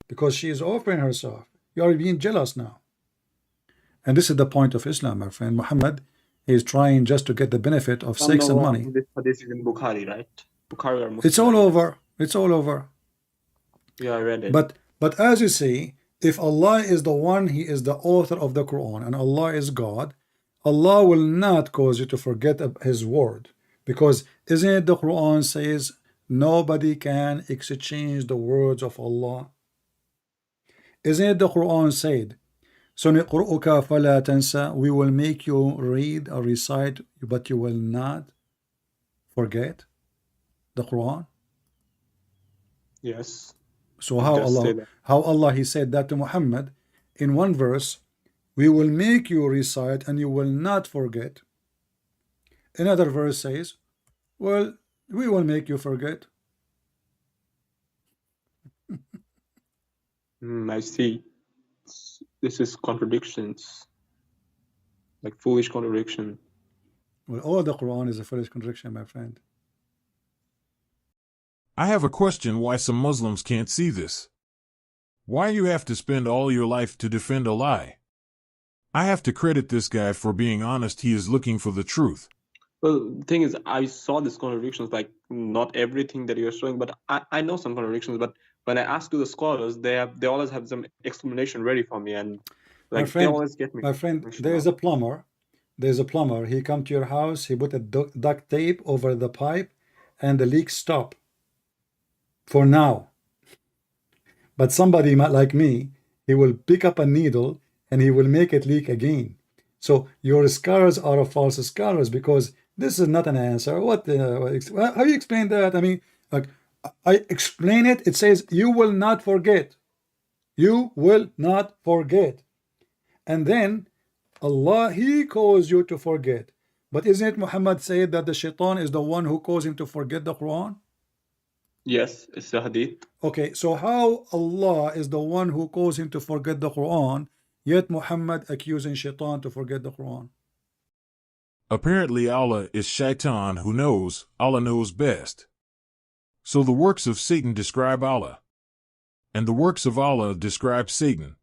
because she is offering herself. You are being jealous now. And this is the point of Islam, my friend. Muhammad is trying just to get the benefit of If I'm sex not and wrong, money. this hadith is in Bukhari, right? Bukhari or Muslim. It's all over. It's all over. Yeah, I read it. But as you see, if Allah is the one, He is the author of the Quran, and Allah is God, Allah will not cause you to forget His word. Because isn't it the Quran says nobody can exchange the words of Allah? Isn't it the Quran said, سَنُقْرِئُكَ فَلَا تَنْسَى, we will make you read or recite, but you will not forget the Quran? Yes. So It how does say Allah, that. how Allah He said that to Muhammad in one verse, we will make you recite and you will not forget. Another verse says, well, we will make you forget. I see. This is contradictions, like foolish contradiction. Well, all the Quran is a foolish contradiction, my friend. I have a question why some Muslims can't see this. Why you have to spend all your life to defend a lie? I have to credit this guy for being honest. He is looking for the truth. Well, the thing is, I saw these contradictions, like not everything that you're showing, but I know some contradictions. But when I ask to the scholars, they always have some explanation ready for me, and like they always get me. My friend, there is a plumber. There's a plumber. He come to your house. He put a duct tape over the pipe, and the leak stop. For now. But somebody like me, he will pick up a needle and he will make it leak again. So your scholars are false scholars because this is not an answer. What? How you explain that? I mean, like I explain it. It says you will not forget. You will not forget. And then Allah, He calls you to forget. But isn't it Muhammad said that the shaitan is the one who caused him to forget the Quran? Yes, it's a hadith. Okay, so how Allah is the one who caused him to forget the Quran, yet Muhammad accusing shaitan to forget the Quran? Apparently Allah is shaitan who knows, Allah knows best. So the works of Satan describe Allah. And the works of Allah describe Satan.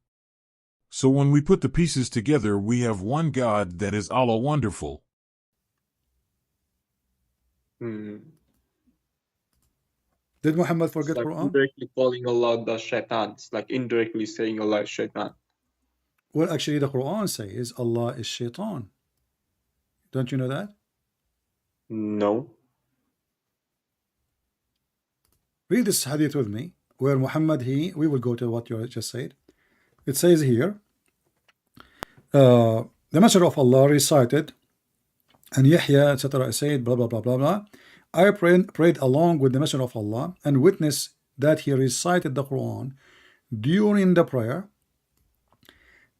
So when we put the pieces together, we have one God that is Allah wonderful. Did Muhammad forget like Quran? Indirectly calling Allah the shaitan. It's like indirectly saying Allah is shaitan. Well, actually, the Quran says Allah is shaitan. Don't you know that? No. Read this hadith with me, where Muhammad, we will go to what you just said. It says here, the Messenger of Allah recited, and Yahya, etc., said, blah, blah, blah, blah, blah. I prayed along with the Messenger of Allah and witnessed that he recited the Quran during the prayer,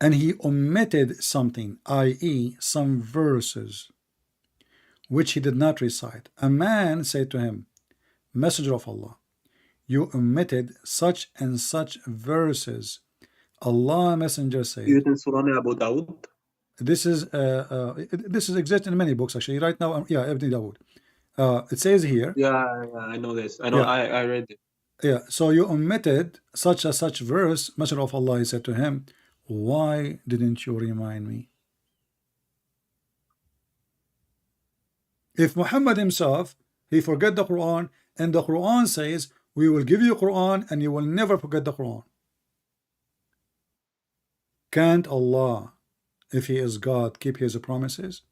and he omitted something, i.e., some verses, which he did not recite. A man said to him, Messenger of Allah, you omitted such and such verses. Allah Messenger said, in Surah Abu Dawud? This is exists in many books actually. Right now, yeah, Ibn Dawud. It says here. Yeah, I know this. I know. Yeah. I read it. Yeah. So you omitted such a such verse. Messenger of Allah, he said to him, why didn't you remind me? If Muhammad himself, he forget the Quran, and the Quran says, we will give you Quran and you will never forget the Quran. Can't Allah, if he is God, keep his promises?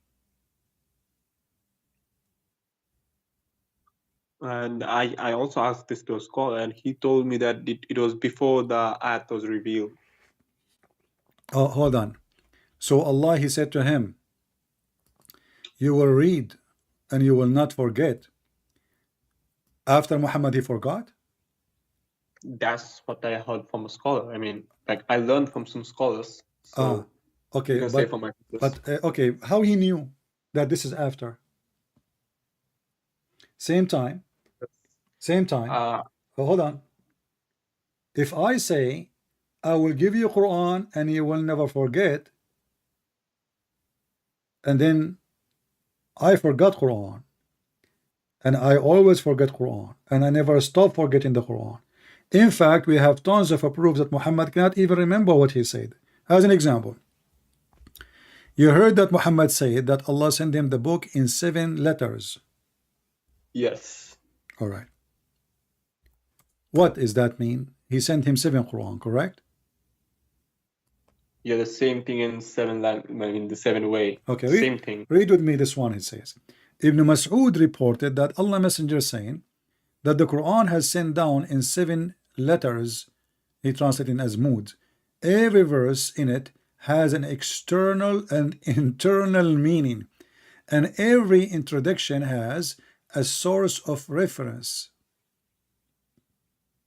And I also asked this to a scholar, and he told me that it was before the ayat was revealed. Oh, hold on. So Allah, he said to him, you will read and you will not forget. After Muhammad, he forgot? That's what I heard from a scholar. I mean, like I learned from some scholars. So okay, okay, how he knew that this is after? Same time. Hold on. If I say, I will give you Quran and you will never forget, and then I forgot Quran, and I always forget Quran, and I never stop forgetting the Quran, In fact, we have tons of proofs that Muhammad cannot even remember what he said. As an example, you heard that Muhammad said that Allah sent him the book in 7 letters. Yes. All right. What does that mean? He sent him 7 Quran, correct? Yeah, the same thing in the 7 way. Okay, same thing. Read with me this one. It says, Ibn Mas'ud reported that Allah Messenger saying that the Quran has sent down in 7 letters, he translated as moods. Every verse in it has an external and internal meaning, and every introduction has a source of reference.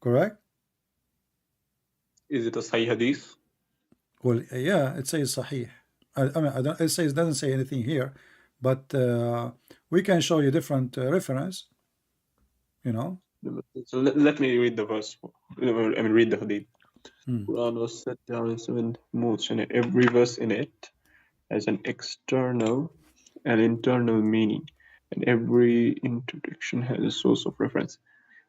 Correct? Is it a Sahih Hadith? Well, yeah, it says Sahih. I mean, it doesn't say anything here, but we can show you different reference. You know. So let me read the verse. I mean, read the Hadith. Quran was set down in 7 moods, and every verse in it has an external and internal meaning, and every introduction has a source of reference.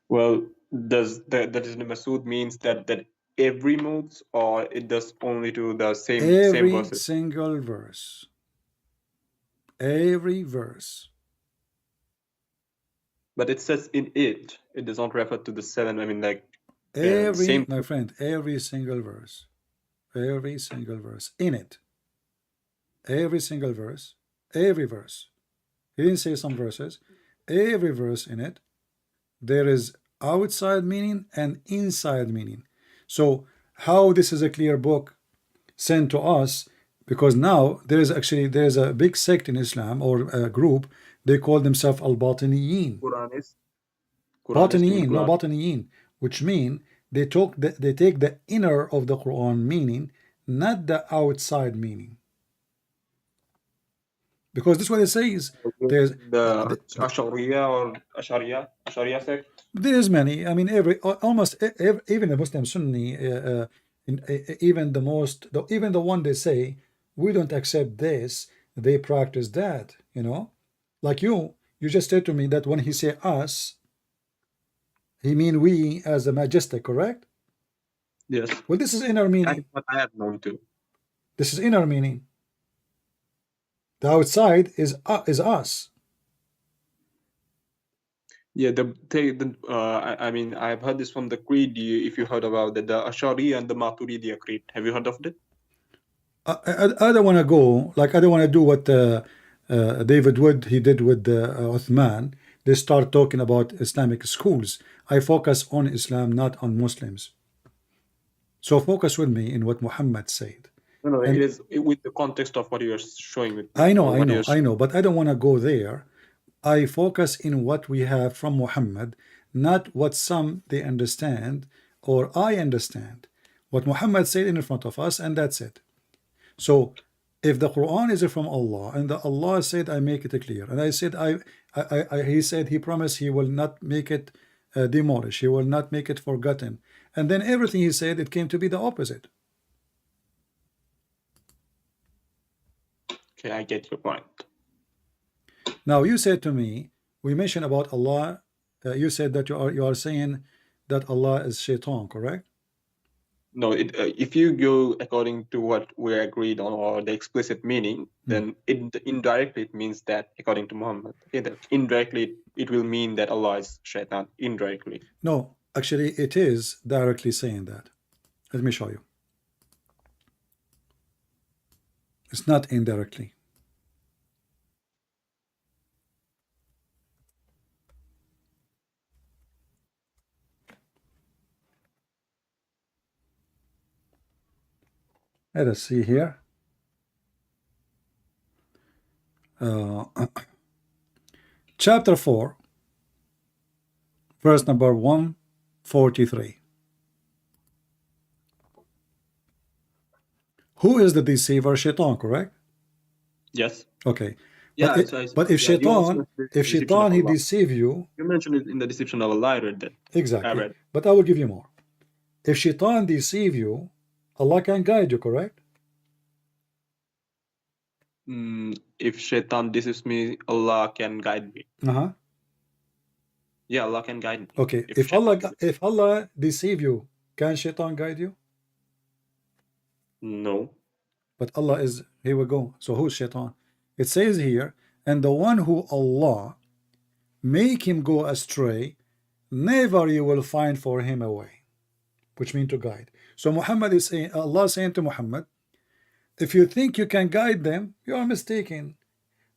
Well, does that Ibn Masud means that every moods, or it does only to the same verses? Every single verse. Every verse. But it says in it does not refer to the 7. I mean, like my friend, every single verse. Every single verse in it. Every single verse. Every verse. He didn't say some verses. Every verse in it, there is outside meaning and inside meaning. So how this is a clear book sent to us, because now there is a big sect in Islam, or a group, they call themselves al-Batiniyin. Batiniyin, no, Batiniyin, which mean they take the inner of the Quran meaning, not the outside meaning. Because this is what it says. There's the Ashariya or Sharia sect. There's many. I mean, even the Muslim Sunni, even the one they say we don't accept this, they practice that. You know, like you just said to me that when he say us, he mean we as a majestic, correct? Yes. Well, this is inner meaning. What I have known too. This is inner meaning. The outside is us. Yeah, I mean, I've heard this from the creed. If you heard about the Ashari and the Maturidi creed, have you heard of it? I don't want to go, like, I don't want to do what David Wood he did with Uthman. They start talking about Islamic schools. I focus on Islam, not on Muslims. So focus with me in what Muhammad said. No, it is with the context of what you're showing with. I know, but I don't want to go there. I focus in what we have from Muhammad, not what some they understand or I understand. What Muhammad said in front of us, and that's it. So if the Quran is from Allah, and Allah said, I make it clear, and I said, he said he promised he will not make it demolished, he will not make it forgotten, and then everything he said, it came to be the opposite. Okay, I get your point. Now you said to me, we mentioned about Allah. You said that you are saying that Allah is shaitan, correct? No, if you go according to what we agreed on, or the explicit meaning, then indirectly it means that according to Muhammad. Okay, that indirectly it will mean that Allah is shaitan. Indirectly. No, actually it is directly saying that. Let me show you. It's not indirectly. Let us see here. Chapter 4, verse number 143. Who is the deceiver? Shaitan, correct? Yes. Okay. Yeah, but if shaitan he deceive you. You mentioned it in the deception of Allah. I read that. Exactly. But I will give you more. If shaitan deceive you, Allah can guide you, correct? If shaitan deceives me, Allah can guide me. Yeah, Allah can guide me. Okay, If if Allah deceive you, can shaitan guide you? no, But Allah is, here we go. So who's shaitan? It says here, and the one who Allah make him go astray, never you will find for him a way, which means to guide. So Muhammad is saying, Allah is saying to Muhammad, if you think you can guide them, you are mistaken.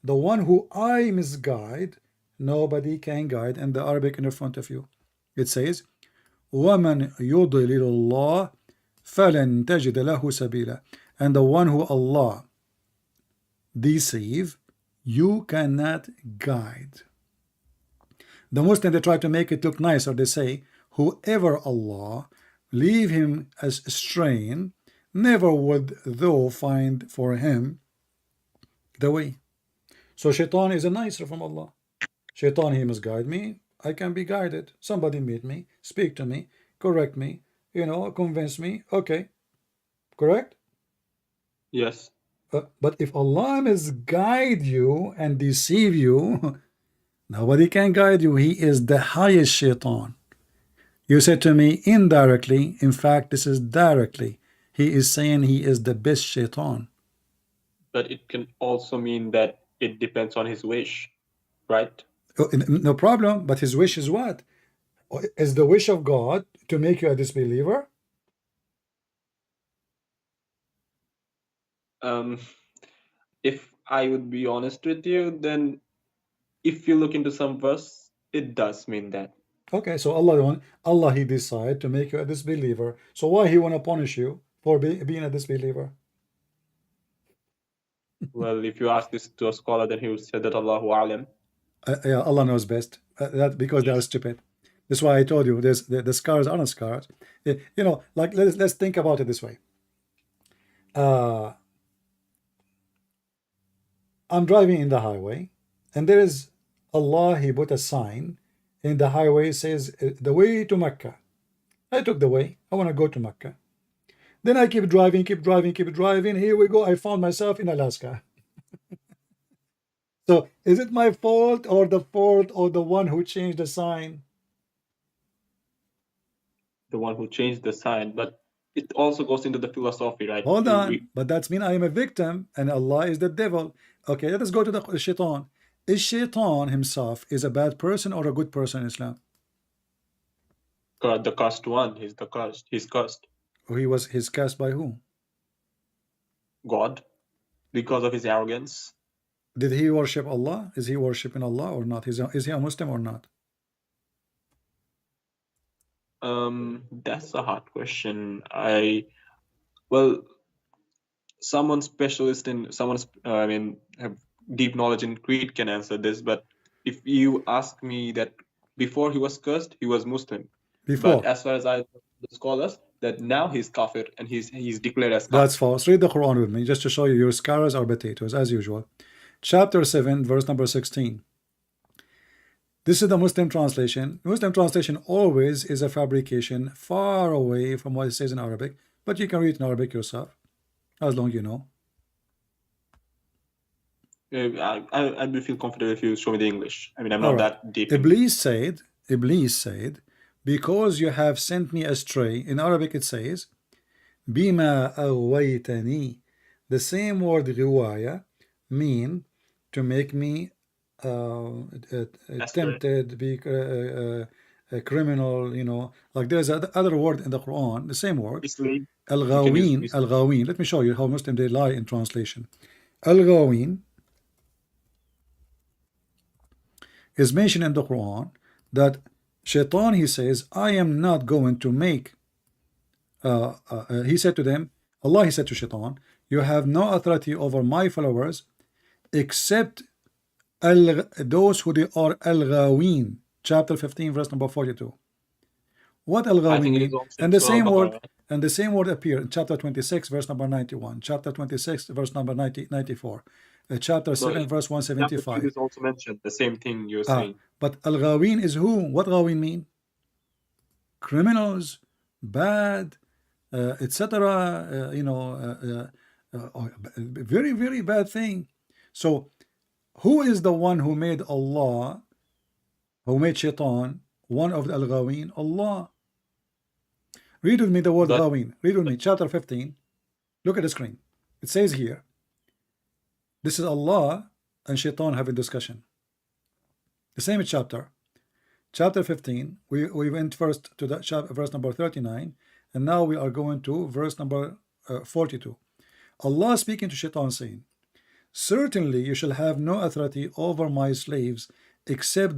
The one who I misguide, nobody can guide. And the Arabic in front of you, it says, وَمَنْ يُضْلِلُ اللَّهِ فَلَنْ تَجِدَ لَهُ سَبِيلًا. And the one who Allah deceive, you cannot guide. The Muslims, they try to make it look nice, or they say, whoever Allah leave him as strain, never would thou find for him the way. So shaitan is a nicer from Allah. Shaitan, he must guide me. I can be guided. Somebody meet me, speak to me, correct me, convince me. Okay, correct? yes, But if Allah misguide you and deceive you, nobody can guide you. He is the highest shaitan. You said to me indirectly, in fact, this is directly. He is saying he is the best shaitan. but it can also mean that it depends on his wish, right? No problem, but his wish is what? Is the wish of God to make you a disbeliever? If I would be honest with you, then if you look into some verse, it does mean that. Okay, so Allah he decide to make you a disbeliever. So why he want to punish you for being a disbeliever? Well, if you ask this to a scholar, then he would say that Allahu Alam. Yeah, Allah knows best. That because they are stupid. That's why I told you there's the scars aren't scars. Like let's think about it this way. I'm driving in the highway, and there is Allah. He put a sign in the highway says the way to Mecca. I took the way. I want to go to Mecca. Then I keep driving, keep driving, keep driving. Here we go. I found myself in Alaska. So is it my fault or the fault or the one who changed the sign? The one who changed the sign, but it also goes into the philosophy, right? Hold on, but that's mean I am a victim and Allah is the devil. Okay, let us go to the shaitan. Is shaitan himself is a bad person or a good person in Islam? The cursed one. He's the cursed. He's cursed. He's cast by whom? God, because of his arrogance. Did he worship Allah? Is he worshiping Allah or not? Is he a Muslim or not? That's a hard question. Someone specialist in have deep knowledge in creed can answer this. But if you ask me that before he was cursed, he was Muslim. Before. But as far as I know, the scholars, that now he's kafir and he's declared as kafir. That's false. Read the Quran with me just to show you your scars are potatoes as usual. Chapter 7, verse number 16. This is the Muslim translation. Muslim translation always is a fabrication far away from what it says in Arabic, but you can read in Arabic yourself, as long as you know. I will feel comfortable if you show me the English. I mean, I'm not that deep. Iblis said, because you have sent me astray. In Arabic it says, Bima awaytani. The same word riwaya mean to make me tempted, be a criminal, like there's other word in the Quran, the same word. Al-Ghaween. Al-Ghaween. Let me show you how Muslim they lie in translation. Al-Ghaween is mentioned in the Quran that Shaitan, he says, I am not going to make he said to them, Allah, he said to Shaitan, you have no authority over my followers except those who they are al-Ghaween. Chapter 15, verse number 42. What al-Ghaween mean? And the same word appear in chapter 26, verse number 91, chapter 26, verse number 94, chapter 7, verse 175. Is also mentioned the same thing you're saying. But al-Ghaween is who? What Ghaween mean? Criminals, bad, etc. Very, very bad thing. So who is the one who made Allah Who made Shaitan one of the Al-Ghawin? Allah. Read with me the word But Ghawin. Read with me, chapter 15. Look at the screen. It says here, this is Allah and Shaitan having discussion. The same chapter. Chapter 15, we went first to the chapter, verse number 39, and now we are going to verse number 42. Allah speaking to Shaitan saying, certainly you shall have no authority over my slaves except